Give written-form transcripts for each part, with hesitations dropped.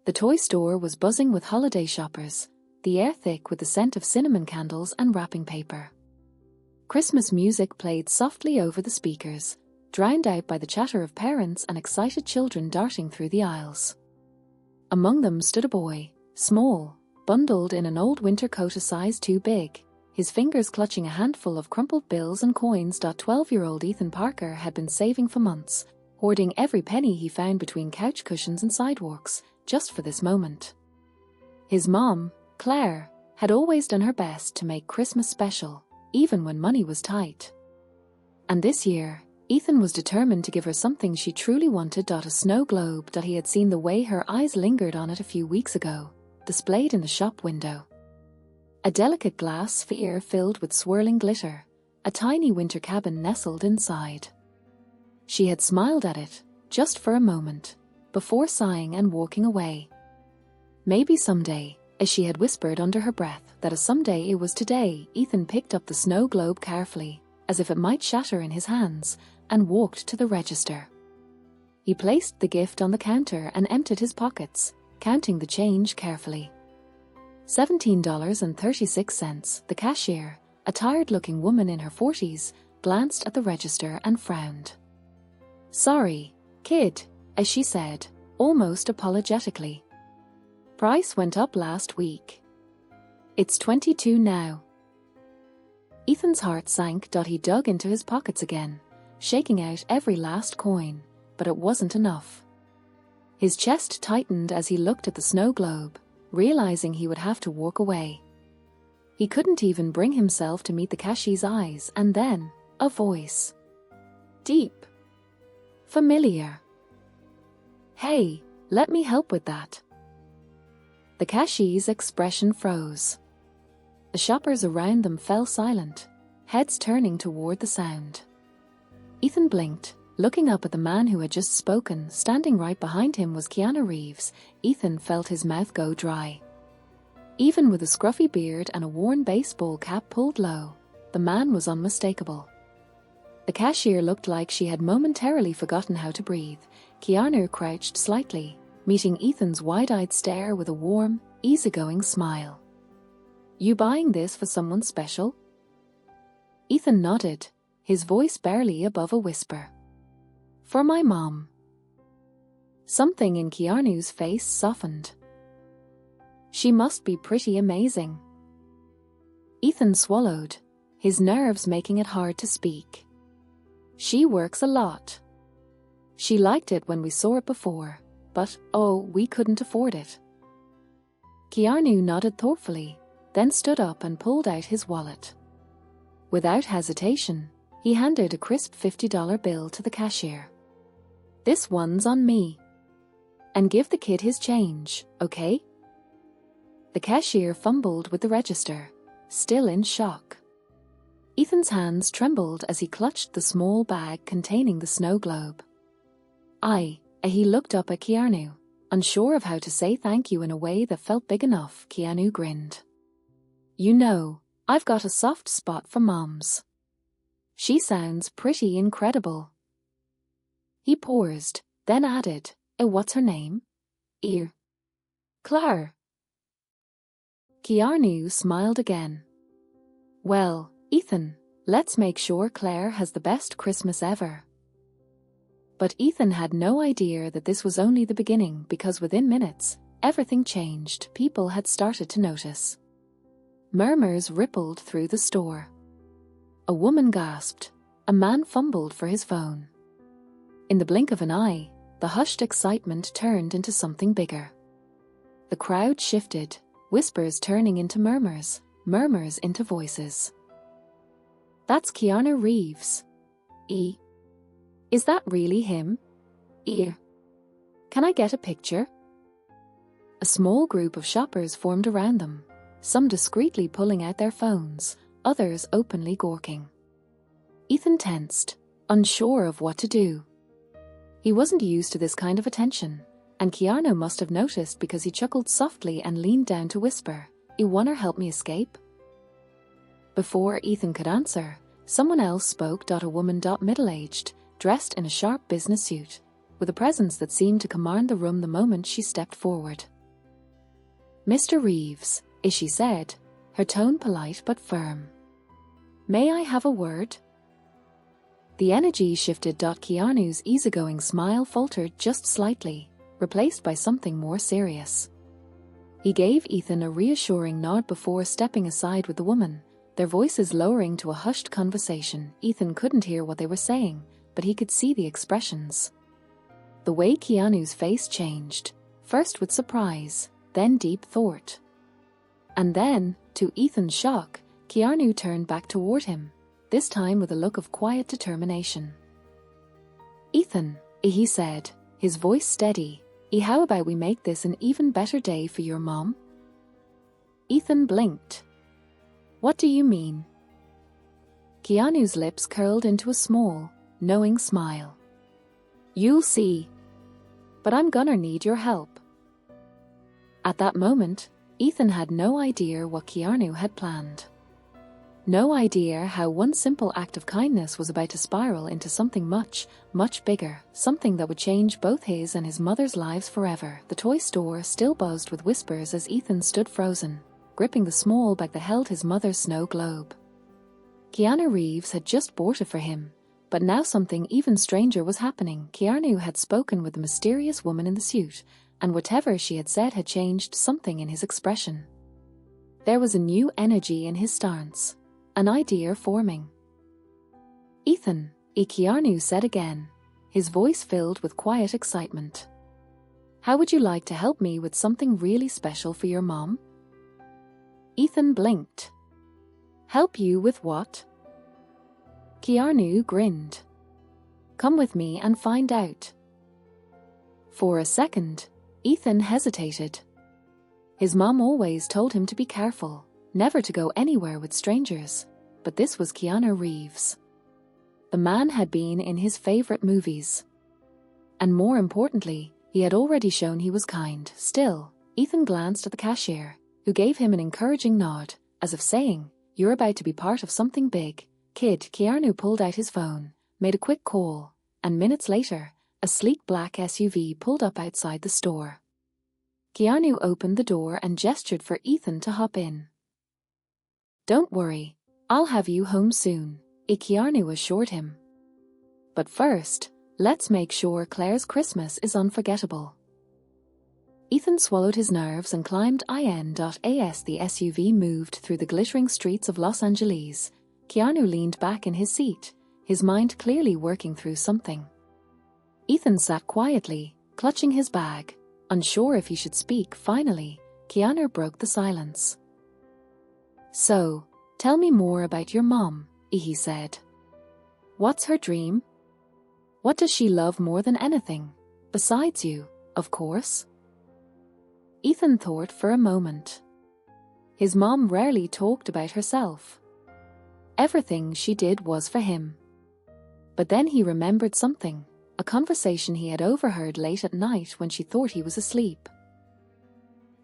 The toy store was buzzing with holiday shoppers, the air thick with the scent of cinnamon candles and wrapping paper. Christmas music played softly over the speakers, drowned out by the chatter of parents and excited children darting through the aisles. Among them stood a boy, small, bundled in an old winter coat a size too big, his fingers clutching a handful of crumpled bills and coins. 12-year-old Ethan Parker had been saving for months, hoarding every penny he found between couch cushions and sidewalks, just for this moment. His mom, Claire, had always done her best to make Christmas special, even when money was tight. And this year, Ethan was determined to give her something she truly wanted. A snow globe that he had seen the way her eyes lingered on it a few weeks ago, displayed in the shop window. A delicate glass sphere filled with swirling glitter, a tiny winter cabin nestled inside. She had smiled at it, just for a moment, before sighing and walking away. Maybe someday, as she had whispered under her breath that a someday it was today. Ethan picked up the snow globe carefully, as if it might shatter in his hands, and walked to the register. He placed the gift on the counter and emptied his pockets, counting the change carefully. $17.36. The cashier, a tired-looking woman in her 40s, glanced at the register and frowned. "Sorry, kid," as she said, almost apologetically. "Price went up last week. It's 22 now." Ethan's heart sank. He dug into his pockets again, shaking out every last coin, but it wasn't enough. His chest tightened as he looked at the snow globe, realizing he would have to walk away. He couldn't even bring himself to meet the cashier's eyes, and then, a voice. Deep. Familiar. "Hey, let me help with that." The cashier's expression froze. The shoppers around them fell silent, heads turning toward the sound. Ethan blinked, looking up at the man who had just spoken. Standing right behind him was Keanu Reeves. Ethan felt his mouth go dry. Even with a scruffy beard and a worn baseball cap pulled low, the man was unmistakable. The cashier looked like she had momentarily forgotten how to breathe. Keanu crouched slightly, meeting Ethan's wide-eyed stare with a warm, easygoing smile. "You buying this for someone special?" Ethan nodded, his voice barely above a whisper. "For my mom." Something in Keanu's face softened. "She must be pretty amazing." Ethan swallowed, his nerves making it hard to speak. "She works a lot. She liked it when we saw it before, but, we couldn't afford it." Keanu nodded thoughtfully, then stood up and pulled out his wallet. Without hesitation, he handed a crisp $50 bill to the cashier. "This one's on me. And give the kid his change, okay?" The cashier fumbled with the register, still in shock. Ethan's hands trembled as he clutched the small bag containing the snow globe. He looked up at Keanu, unsure of how to say thank you in a way that felt big enough. Keanu grinned. "You know, I've got a soft spot for moms. She sounds pretty incredible." He paused, then added, "What's her name?" "Claire." Keanu smiled again. "Well, Ethan, let's make sure Claire has the best Christmas ever." But Ethan had no idea that this was only the beginning, because within minutes, everything changed. People had started to notice. Murmurs rippled through the store. A woman gasped. A man fumbled for his phone. In the blink of an eye, the hushed excitement turned into something bigger. The crowd shifted, whispers turning into murmurs, murmurs into voices. "That's Keanu Reeves. Is that really him? Can I get a picture?" A small group of shoppers formed around them, some discreetly pulling out their phones, others openly gawking. Ethan tensed, unsure of what to do. He wasn't used to this kind of attention, and Keanu must have noticed because he chuckled softly and leaned down to whisper, "You wanna help me escape?" Before Ethan could answer, someone else spoke. A woman, middle-aged, dressed in a sharp business suit, with a presence that seemed to command the room the moment she stepped forward. "Mr. Reeves," she said, her tone polite but firm. "May I have a word?" The energy shifted. Keanu's easygoing smile faltered just slightly, replaced by something more serious. He gave Ethan a reassuring nod before stepping aside with the woman, their voices lowering to a hushed conversation. Ethan couldn't hear what they were saying, but he could see the expressions. The way Keanu's face changed, first with surprise, then deep thought. And then, to Ethan's shock, Keanu turned back toward him, this time with a look of quiet determination. "Ethan," he said, his voice steady, "how about we make this an even better day for your mom?" Ethan blinked. "What do you mean?" Keanu's lips curled into a small, knowing smile. "You'll see. But I'm gonna need your help." At that moment, Ethan had no idea what Keanu had planned. No idea how one simple act of kindness was about to spiral into something much, much bigger, something that would change both his and his mother's lives forever. The toy store still buzzed with whispers as Ethan stood frozen, gripping the small bag that held his mother's snow globe. Keanu Reeves had just bought it for him, but now something even stranger was happening. Keanu had spoken with the mysterious woman in the suit, and whatever she had said had changed something in his expression. There was a new energy in his stance. An idea forming. "Ethan," Keanu said again, his voice filled with quiet excitement. "How would you like to help me with something really special for your mom?" Ethan blinked. "Help you with what?" Keanu grinned. "Come with me and find out." For a second, Ethan hesitated. His mom always told him to be careful, never to go anywhere with strangers, but this was Keanu Reeves. The man had been in his favorite movies. And more importantly, he had already shown he was kind. Still, Ethan glanced at the cashier, who gave him an encouraging nod, as if saying, "You're about to be part of something big, kid." Keanu pulled out his phone, made a quick call, and minutes later, a sleek black SUV pulled up outside the store. Keanu opened the door and gestured for Ethan to hop in. "Don't worry, I'll have you home soon," Keanu assured him. "But first, let's make sure Claire's Christmas is unforgettable." Ethan swallowed his nerves and climbed in. As the SUV moved through the glittering streets of Los Angeles, Keanu leaned back in his seat, his mind clearly working through something. Ethan sat quietly, clutching his bag, unsure if he should speak. Finally, Keanu broke the silence. "So, tell me more about your mom," he said. "What's her dream? What does she love more than anything? Besides you, of course." Ethan thought for a moment. His mom rarely talked about herself. Everything she did was for him. But then he remembered something, a conversation he had overheard late at night when she thought he was asleep.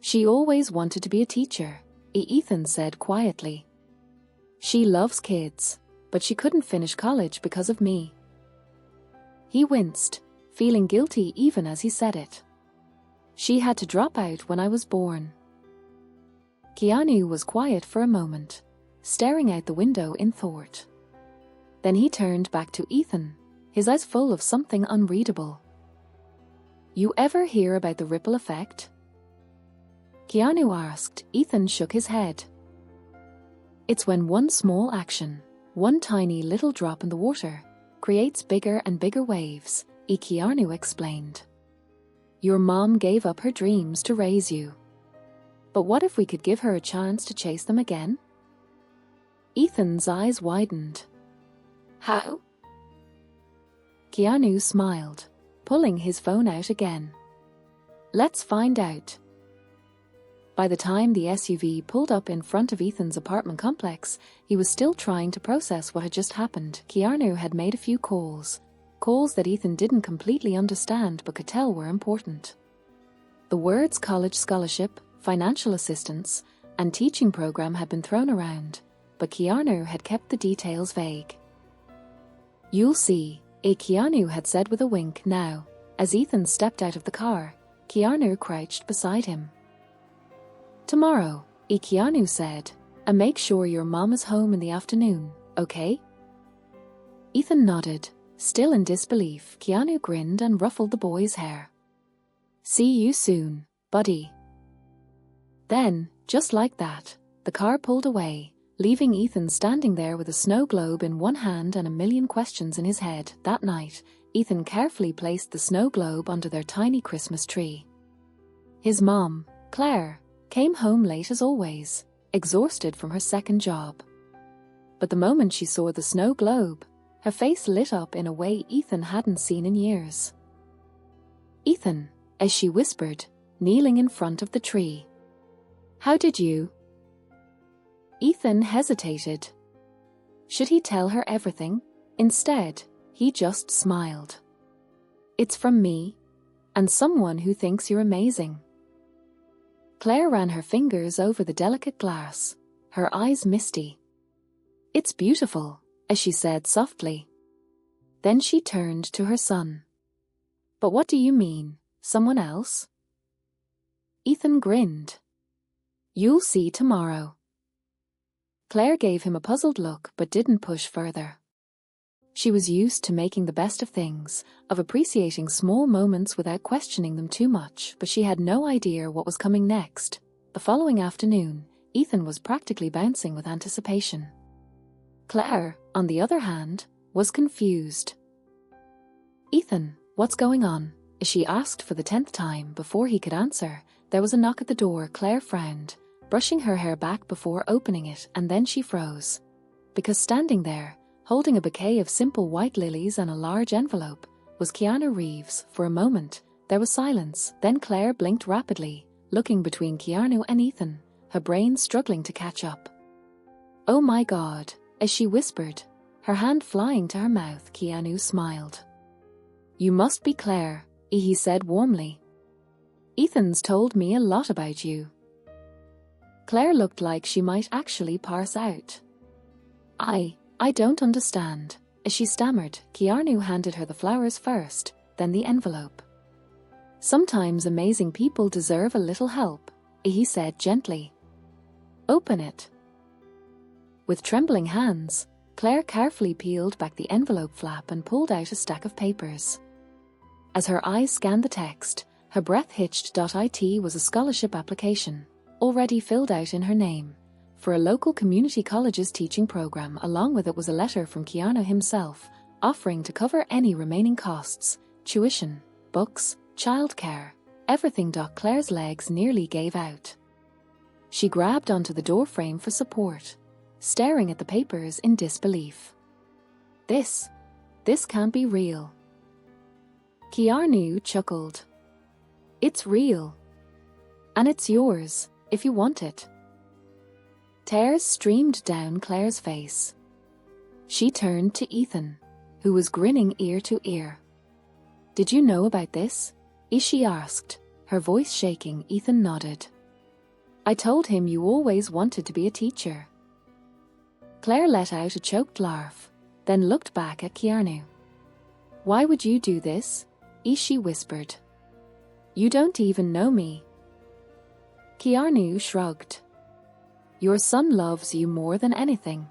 "She always wanted to be a teacher," Ethan said quietly. "She loves kids, but she couldn't finish college because of me." He winced, feeling guilty even as he said it. "She had to drop out when I was born." Keanu was quiet for a moment, staring out the window in thought. Then he turned back to Ethan, his eyes full of something unreadable. "You ever hear about the ripple effect?" Keanu asked. Ethan shook his head. "It's when one small action, one tiny little drop in the water, creates bigger and bigger waves," Keanu explained. "Your mom gave up her dreams to raise you. But what if we could give her a chance to chase them again?" Ethan's eyes widened. "How?" Keanu smiled, pulling his phone out again. "Let's find out." By the time the SUV pulled up in front of Ethan's apartment complex, he was still trying to process what had just happened. Keanu had made a few calls that Ethan didn't completely understand but could tell were important. The words college scholarship, financial assistance, and teaching program had been thrown around, but Keanu had kept the details vague. "You'll see," Keanu had said with a wink. Now, as Ethan stepped out of the car, Keanu crouched beside him. Tomorrow, Keanu said, and make sure your mom is home in the afternoon, okay? Ethan nodded, still in disbelief. Keanu grinned and ruffled the boy's hair. See you soon, buddy. Then, just like that, the car pulled away, leaving Ethan standing there with a snow globe in one hand and a million questions in his head. That night, Ethan carefully placed the snow globe under their tiny Christmas tree. His mom, Claire, came home late as always, exhausted from her second job. But the moment she saw the snow globe, her face lit up in a way Ethan hadn't seen in years. Ethan, as she whispered, kneeling in front of the tree. How did you? Ethan hesitated. Should he tell her everything? Instead, he just smiled. It's from me, and someone who thinks you're amazing. Claire ran her fingers over the delicate glass, her eyes misty. It's beautiful, as she said softly. Then she turned to her son. But what do you mean, someone else? Ethan grinned. You'll see tomorrow. Claire gave him a puzzled look but didn't push further. She was used to making the best of things, of appreciating small moments without questioning them too much, but she had no idea what was coming next. The following afternoon, Ethan was practically bouncing with anticipation. Claire, on the other hand, was confused. Ethan, what's going on? She asked for the 10th time. Before he could answer, there was a knock at the door. Claire frowned, brushing her hair back before opening it, and then she froze. Because standing there, holding a bouquet of simple white lilies and a large envelope, was Keanu Reeves. For a moment, there was silence. Then Claire blinked rapidly, looking between Keanu and Ethan, her brain struggling to catch up. Oh my God, as she whispered, her hand flying to her mouth. Keanu smiled. You must be Claire, he said warmly. Ethan's told me a lot about you. Claire looked like she might actually parse out. I don't understand, as she stammered. Keanu handed her the flowers first, then the envelope. Sometimes amazing people deserve a little help, he said gently. Open it. With trembling hands, Claire carefully peeled back the envelope flap and pulled out a stack of papers. As her eyes scanned the text, her breath hitched. It was a scholarship application, already filled out in her name, for a local community college's teaching program. Along with it was a letter from Keanu himself, offering to cover any remaining costs, tuition, books, childcare, everything. Claire's legs nearly gave out. She grabbed onto the doorframe for support, staring at the papers in disbelief. This can't be real. Keanu chuckled. It's real. And it's yours, if you want it. Tears streamed down Claire's face. She turned to Ethan, who was grinning ear to ear. Did you know about this? She asked, her voice shaking. Ethan nodded. I told him you always wanted to be a teacher. Claire let out a choked laugh, then looked back at Keanu. Why would you do this? She whispered. You don't even know me. Keanu shrugged. Your son loves you more than anything.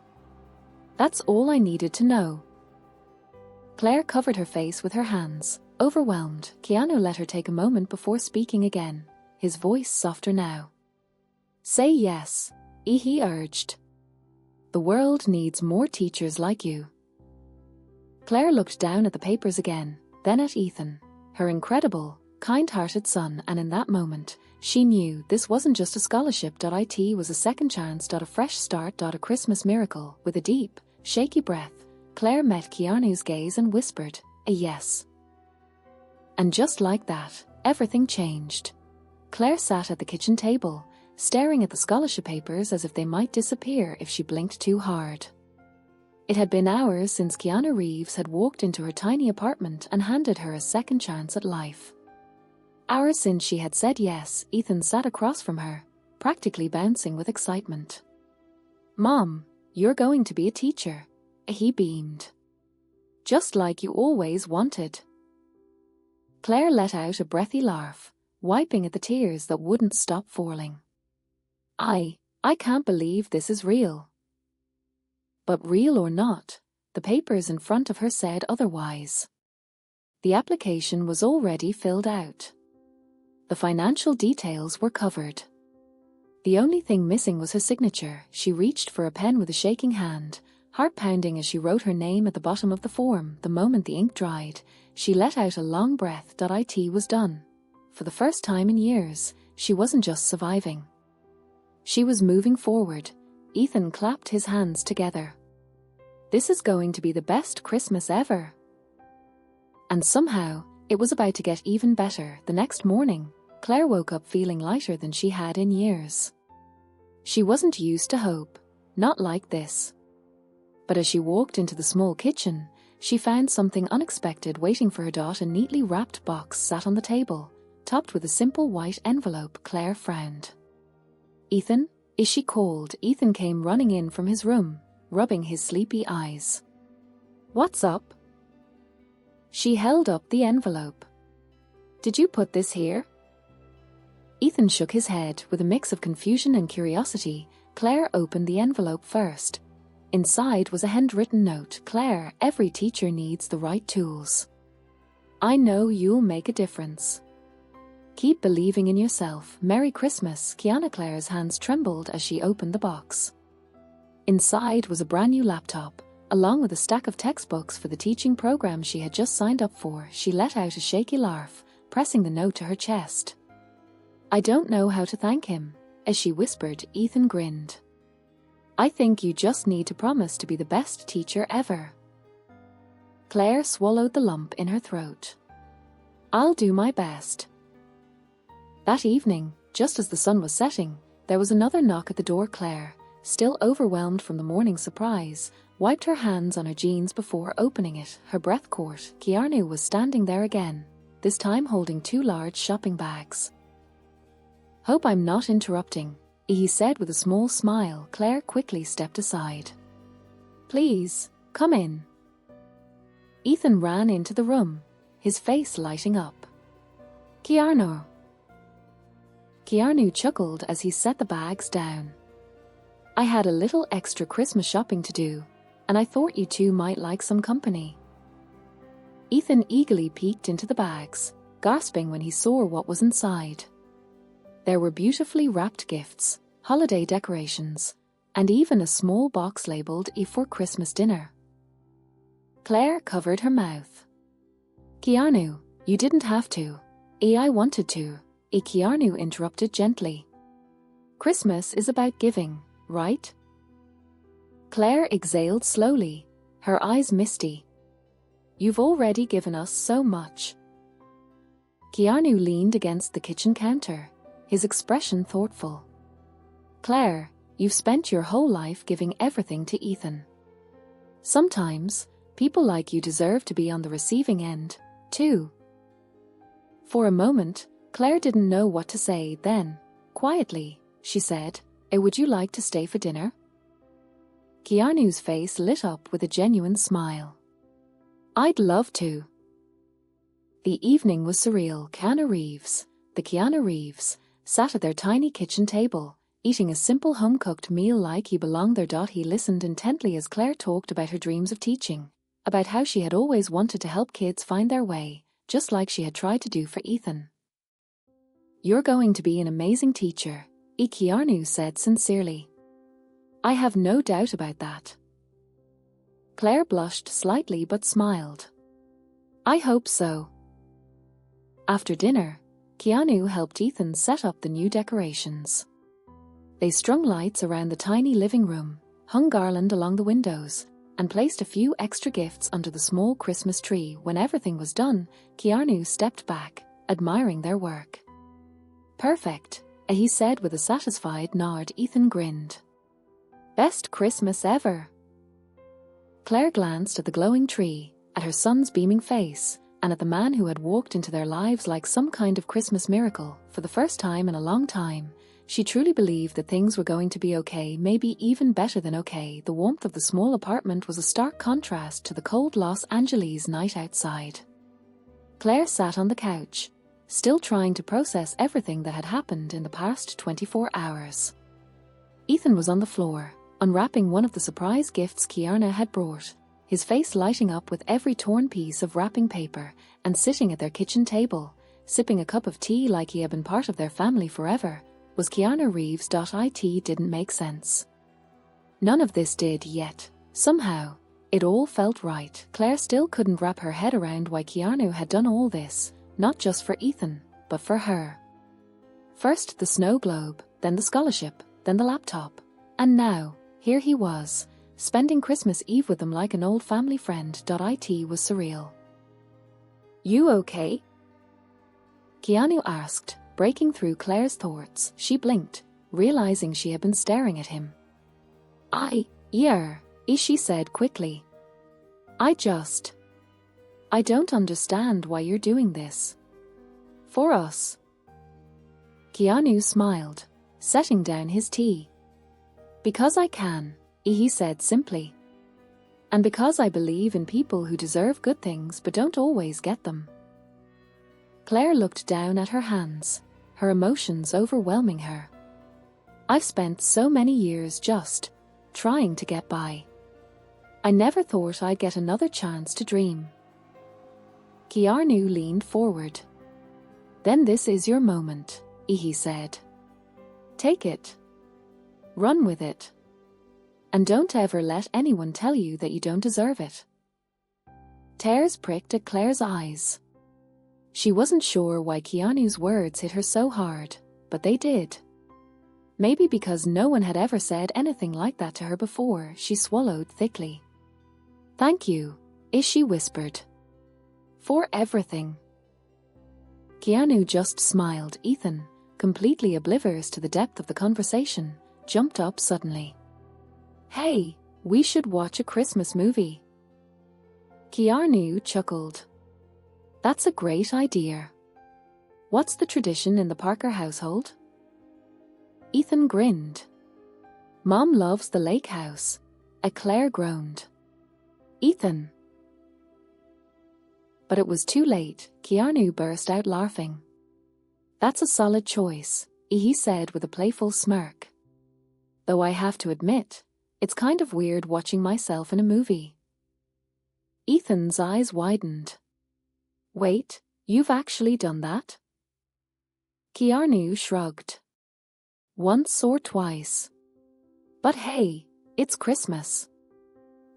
That's all I needed to know. Claire covered her face with her hands, overwhelmed. Keanu let her take a moment before speaking again, his voice softer now. Say yes, he urged. The world needs more teachers like you. Claire looked down at the papers again, then at Ethan, her incredible, kind-hearted son, and in that moment, she knew this wasn't just a scholarship. It was a second chance. A fresh start. A Christmas miracle. With a deep, shaky breath, Claire met Keanu's gaze and whispered, a yes. And just like that, everything changed. Claire sat at the kitchen table, staring at the scholarship papers as if they might disappear if she blinked too hard. It had been hours since Keanu Reeves had walked into her tiny apartment and handed her a second chance at life. Hours since she had said yes. Ethan sat across from her, practically bouncing with excitement. Mom, you're going to be a teacher, he beamed. Just like you always wanted. Claire let out a breathy laugh, wiping at the tears that wouldn't stop falling. I can't believe this is real. But real or not, the papers in front of her said otherwise. The application was already filled out. The financial details were covered. The only thing missing was her signature. She reached for a pen with a shaking hand, heart pounding as she wrote her name at the bottom of the form. The moment the ink dried, she let out a long breath. It was done. For the first time in years, she wasn't just surviving. She was moving forward. Ethan clapped his hands together. This is going to be the best Christmas ever. And somehow, it was about to get even better. The next morning, Claire woke up feeling lighter than she had in years. She wasn't used to hope, not like this. But as she walked into the small kitchen, she found something unexpected waiting for her. A neatly wrapped box sat on the table, topped with a simple white envelope. Claire frowned. Ethan, is she called? Ethan came running in from his room, rubbing his sleepy eyes. What's up? She held up the envelope. Did you put this here? Ethan shook his head with a mix of confusion and curiosity. Claire opened the envelope first. Inside was a handwritten note. Claire, every teacher needs the right tools. I know you'll make a difference. Keep believing in yourself. Merry Christmas. Claire's hands trembled as she opened the box. Inside was a brand new laptop, along with a stack of textbooks for the teaching program she had just signed up for. She let out a shaky laugh, pressing the note to her chest. I don't know how to thank him, as she whispered. Ethan grinned. I think you just need to promise to be the best teacher ever. Claire swallowed the lump in her throat. I'll do my best. That evening, just as the sun was setting, there was another knock at the door. Claire, still overwhelmed from the morning surprise, wiped her hands on her jeans before opening it. Her breath caught. Keanu was standing there again, this time holding 2 large shopping bags. Hope I'm not interrupting, he said with a small smile. Claire quickly stepped aside. Please, come in. Ethan ran into the room, his face lighting up. Keanu chuckled as he set the bags down. I had a little extra Christmas shopping to do, and I thought you two might like some company. Ethan eagerly peeked into the bags, gasping when he saw what was inside. There were beautifully wrapped gifts, holiday decorations, and even a small box labeled E for Christmas dinner. Claire covered her mouth. Keanu, you didn't have to. I wanted to. Keanu interrupted gently. Christmas is about giving, right? Claire exhaled slowly, her eyes misty. You've already given us so much. Keanu leaned against the kitchen counter, his expression thoughtful. Claire, you've spent your whole life giving everything to Ethan. Sometimes, people like you deserve to be on the receiving end, too. For a moment, Claire didn't know what to say. Then, quietly, she said, would you like to stay for dinner? Keanu's face lit up with a genuine smile. I'd love to. The evening was surreal. The Keanu Reeves, sat at their tiny kitchen table, eating a simple home-cooked meal like he belonged there. He listened intently as Claire talked about her dreams of teaching, about how she had always wanted to help kids find their way, just like she had tried to do for Ethan. You're going to be an amazing teacher, Keanu said sincerely. I have no doubt about that. Claire blushed slightly but smiled. I hope so. After dinner, Keanu helped Ethan set up the new decorations. They strung lights around the tiny living room, hung garland along the windows, and placed a few extra gifts under the small Christmas tree. When everything was done, Keanu stepped back, admiring their work. Perfect, he said with a satisfied nod. Ethan grinned. Best Christmas ever. Claire glanced at the glowing tree, at her son's beaming face, and at the man who had walked into their lives like some kind of Christmas miracle. For the first time in a long time, she truly believed that things were going to be okay, maybe even better than okay. The warmth of the small apartment was a stark contrast to the cold Los Angeles night outside. Claire sat on the couch, still trying to process everything that had happened in the past 24 hours. Ethan was on the floor, unwrapping one of the surprise gifts Keanu had brought, his face lighting up with every torn piece of wrapping paper, and sitting at their kitchen table, sipping a cup of tea like he had been part of their family forever, was Keanu Reeves. It didn't make sense. None of this did yet. Somehow, it all felt right. Claire still couldn't wrap her head around why Keanu had done all this, not just for Ethan, but for her. First the snow globe, then the scholarship, then the laptop. And now, here he was, spending Christmas Eve with them like an old family friend. It was surreal. "You okay?" Keanu asked, breaking through Claire's thoughts. She blinked, realizing she had been staring at him. Yeah, she said quickly. I don't understand why you're doing this. For us." Keanu smiled, setting down his tea. "Because I can," he said simply. "And because I believe in people who deserve good things but don't always get them." Claire looked down at her hands, her emotions overwhelming her. "I've spent so many years just trying to get by. I never thought I'd get another chance to dream." Keanu leaned forward. "Then this is your moment," he said. "Take it. Run with it. And don't ever let anyone tell you that you don't deserve it." Tears pricked at Claire's eyes. She wasn't sure why Keanu's words hit her so hard, but they did. Maybe because no one had ever said anything like that to her before. She swallowed thickly. "Thank you," she whispered. "For everything." Keanu just smiled. Ethan, completely oblivious to the depth of the conversation, jumped up suddenly. "Hey, we should watch a Christmas movie." Keanu chuckled. "That's a great idea. What's the tradition in the Parker household?" Ethan grinned. "Mom loves the lake house," Claire groaned. "Ethan." But it was too late. Keanu burst out laughing. "That's a solid choice," he said with a playful smirk. "Though I have to admit, it's kind of weird watching myself in a movie." Ethan's eyes widened. "Wait, you've actually done that?" Keanu shrugged. "Once or twice. But hey, it's Christmas.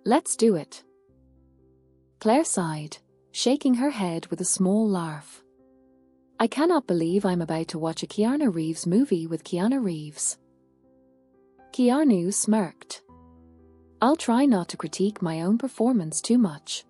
Let's do it." Claire sighed, shaking her head with a small laugh. "I cannot believe I'm about to watch a Keanu Reeves movie with Keanu Reeves." Keanu smirked. "I'll try not to critique my own performance too much."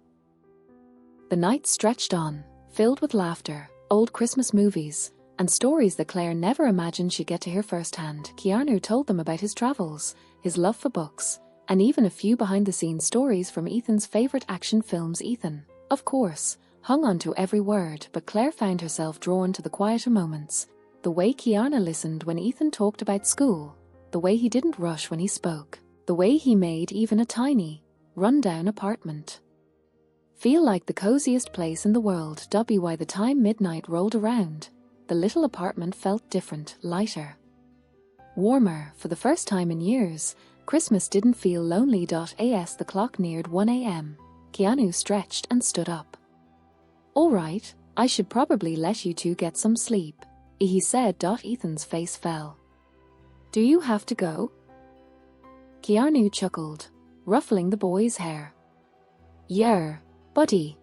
The night stretched on, filled with laughter, old Christmas movies, and stories that Claire never imagined she'd get to hear firsthand. Keanu told them about his travels, his love for books, and even a few behind-the-scenes stories from Ethan's favorite action films. Ethan, of course, hung on to every word, but Claire found herself drawn to the quieter moments, the way Keanu listened when Ethan talked about school, the way he didn't rush when he spoke, the way he made even a tiny, run-down apartment feel like the coziest place in the world. By the time midnight rolled around, the little apartment felt different, lighter, warmer. For the first time in years, Christmas didn't feel lonely. As the clock neared 1 a.m., Keanu stretched and stood up. "All right, I should probably let you two get some sleep," he said. Ethan's face fell. "Do you have to go?" Keanu chuckled, ruffling the boy's hair. "Yeah, buddy.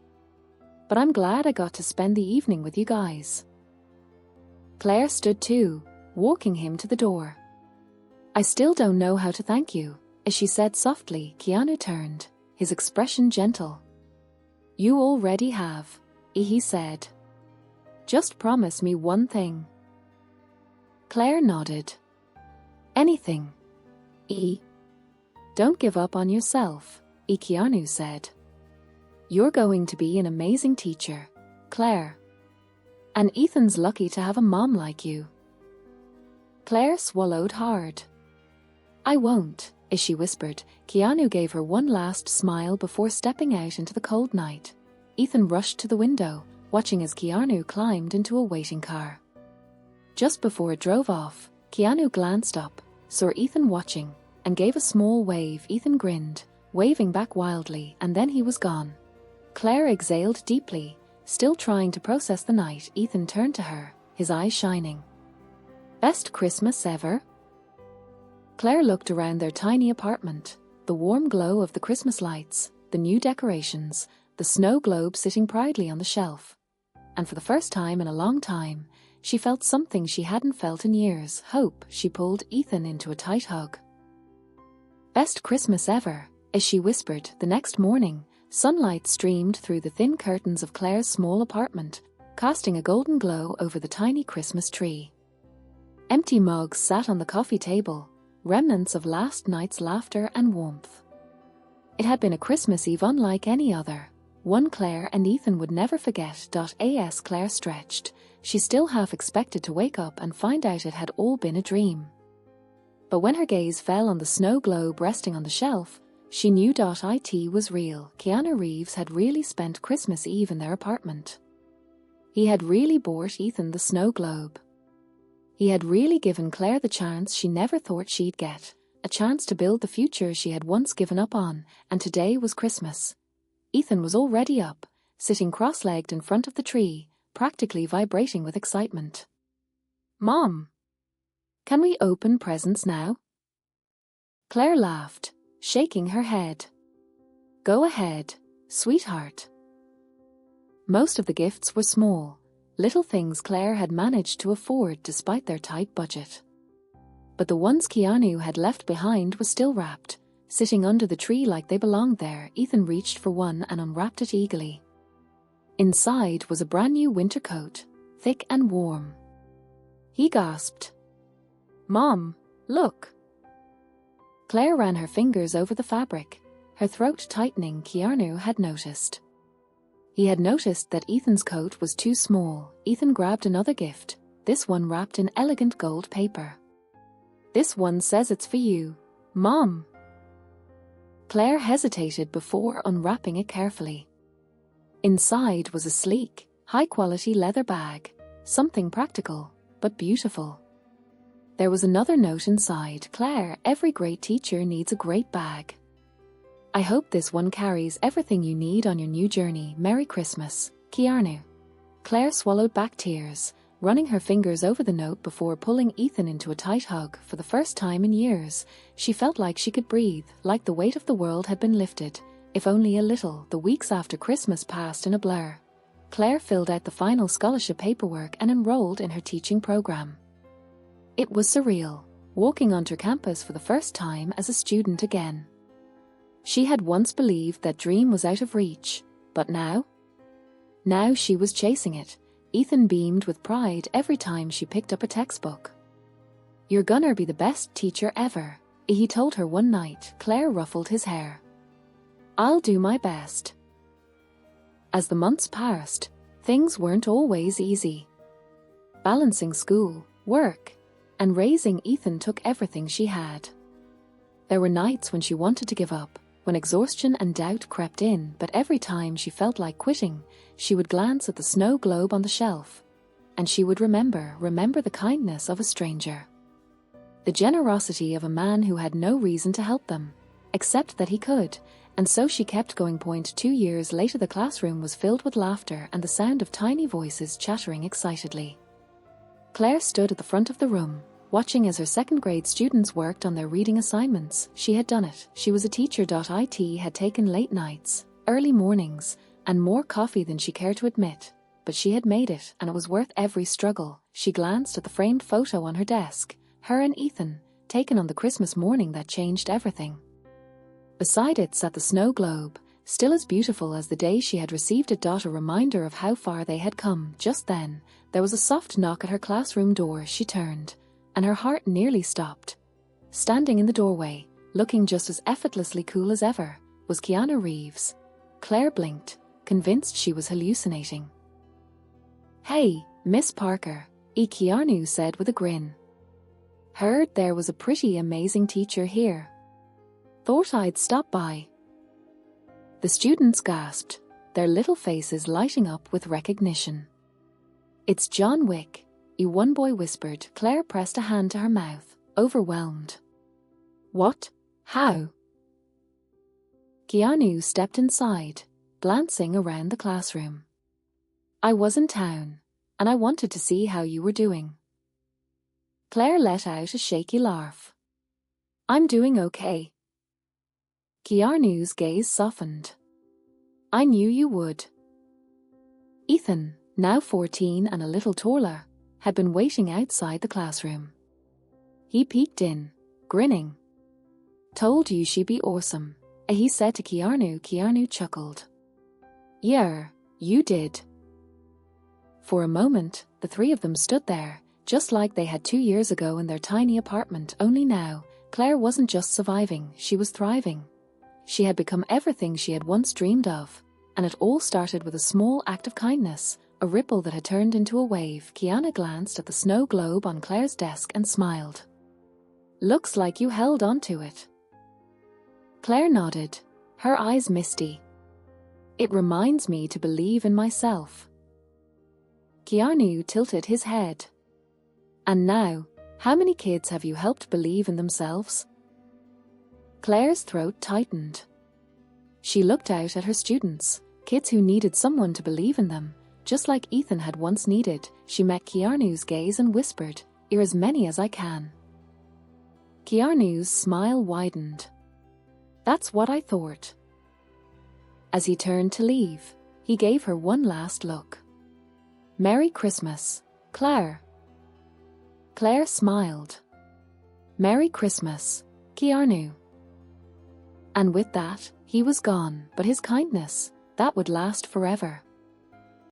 But I'm glad I got to spend the evening with you guys." Claire stood too, walking him to the door. "I still don't know how to thank you," as she said softly. Keanu turned, his expression gentle. "You already have," he said. "Just promise me one thing." Claire nodded. "Anything." "Don't give up on yourself," Keanu said. "You're going to be an amazing teacher, Claire. And Ethan's lucky to have a mom like you." Claire swallowed hard. "I won't," she whispered. Keanu gave her one last smile before stepping out into the cold night. Ethan rushed to the window, watching as Keanu climbed into a waiting car. Just before it drove off, Keanu glanced up, saw Ethan watching, and gave a small wave. Ethan grinned, waving back wildly, and then he was gone. Claire exhaled deeply, still trying to process the night. Ethan turned to her, his eyes shining. Best Christmas ever? Claire looked around their tiny apartment, the warm glow of the Christmas lights, the new decorations, the snow globe sitting proudly on the shelf. And for the first time in a long time, she felt something she hadn't felt in years, hope. She pulled Ethan into a tight hug. Best Christmas ever, as she whispered. The next morning, sunlight streamed through the thin curtains of Claire's small apartment, casting a golden glow over the tiny Christmas tree. Empty mugs sat on the coffee table, remnants of last night's laughter and warmth. It had been a Christmas Eve unlike any other, one Claire and Ethan would never forget. As Claire stretched, she still half expected to wake up and find out it had all been a dream. But when her gaze fell on the snow globe resting on the shelf, she knew it was real. Keanu Reeves had really spent Christmas Eve in their apartment. He had really bought Ethan the snow globe. He had really given Claire the chance she never thought she'd get, a chance to build the future she had once given up on, and today was Christmas. Ethan was already up, sitting cross-legged in front of the tree, practically vibrating with excitement. Mom! Can we open presents now? Claire laughed, shaking her head. Go ahead, sweetheart. Most of the gifts were small, little things Claire had managed to afford despite their tight budget. But the ones Keanu had left behind were still wrapped, sitting under the tree like they belonged there. Ethan reached for one and unwrapped it eagerly. Inside was a brand new winter coat, thick and warm. He gasped. Mom, look! Claire ran her fingers over the fabric, her throat tightening. Keanu had noticed. He had noticed that Ethan's coat was too small. Ethan grabbed another gift, this one wrapped in elegant gold paper. This one says it's for you, Mom. Claire hesitated before unwrapping it carefully. Inside was a sleek, high-quality leather bag, something practical, but beautiful. There was another note inside. Claire, every great teacher needs a great bag. I hope this one carries everything you need on your new journey. Merry Christmas, Keanu. Claire swallowed back tears, running her fingers over the note before pulling Ethan into a tight hug. For the first time in years, she felt like she could breathe, like the weight of the world had been lifted, if only a little. The weeks after Christmas passed in a blur. Claire filled out the final scholarship paperwork and enrolled in her teaching program. It was surreal, walking onto campus for the first time as a student again. She had once believed that dream was out of reach, but now? Now she was chasing it. Ethan beamed with pride every time she picked up a textbook. You're gonna be the best teacher ever, he told her one night. Claire ruffled his hair. I'll do my best. As the months passed, things weren't always easy. Balancing school, work, and raising Ethan took everything she had. There were nights when she wanted to give up, when exhaustion and doubt crept in, but every time she felt like quitting, she would glance at the snow globe on the shelf, and she would remember the kindness of a stranger. The generosity of a man who had no reason to help them, except that he could, and so she kept going. 2 years later, the classroom was filled with laughter and the sound of tiny voices chattering excitedly. Claire stood at the front of the room, watching as her second-grade students worked on their reading assignments. She had done it. She was a teacher. It had taken late nights, early mornings, and more coffee than she cared to admit, but she had made it, and it was worth every struggle. She glanced at the framed photo on her desk, her and Ethan, taken on the Christmas morning that changed everything. Beside it sat the snow globe, still as beautiful as the day she had received it. A reminder of how far they had come. Just then, there was a soft knock at her classroom door. She turned, and her heart nearly stopped. Standing in the doorway, looking just as effortlessly cool as ever, was Keanu Reeves. Claire blinked, convinced she was hallucinating. Hey, Miss Parker, Keanu said with a grin. Heard there was a pretty amazing teacher here. Thought I'd stop by. The students gasped, their little faces lighting up with recognition. It's John Wick, one boy whispered. Claire pressed a hand to her mouth. overwhelmed. What? How? Keanu stepped inside, glancing around the classroom. I was in town, and I wanted to see how you were doing. Claire let out a shaky laugh. I'm doing okay. Keanu's gaze softened. I knew you would. Ethan, now 14 and a little taller, had been waiting outside the classroom. He peeked in, grinning. Told you she'd be awesome, he said to Keanu. Keanu chuckled. Yeah, you did. For a moment, the three of them stood there, just like they had 2 years ago in their tiny apartment, only now, Claire wasn't just surviving, she was thriving. She had become everything she had once dreamed of, and it all started with a small act of kindness, a ripple that had turned into a wave. Keanu glanced at the snow globe on Claire's desk and smiled. Looks like you held on to it. Claire nodded, her eyes misty. It reminds me to believe in myself. Keanu tilted his head. And now, how many kids have you helped believe in themselves? Claire's throat tightened. She looked out at her students, kids who needed someone to believe in them, just like Ethan had once needed. She met Keanu's gaze and whispered, "You're as many as I can." Keanu's smile widened. That's what I thought. As he turned to leave, he gave her one last look. Merry Christmas, Claire. Claire smiled. Merry Christmas, Keanu. And with that, he was gone, but his kindness, that would last forever.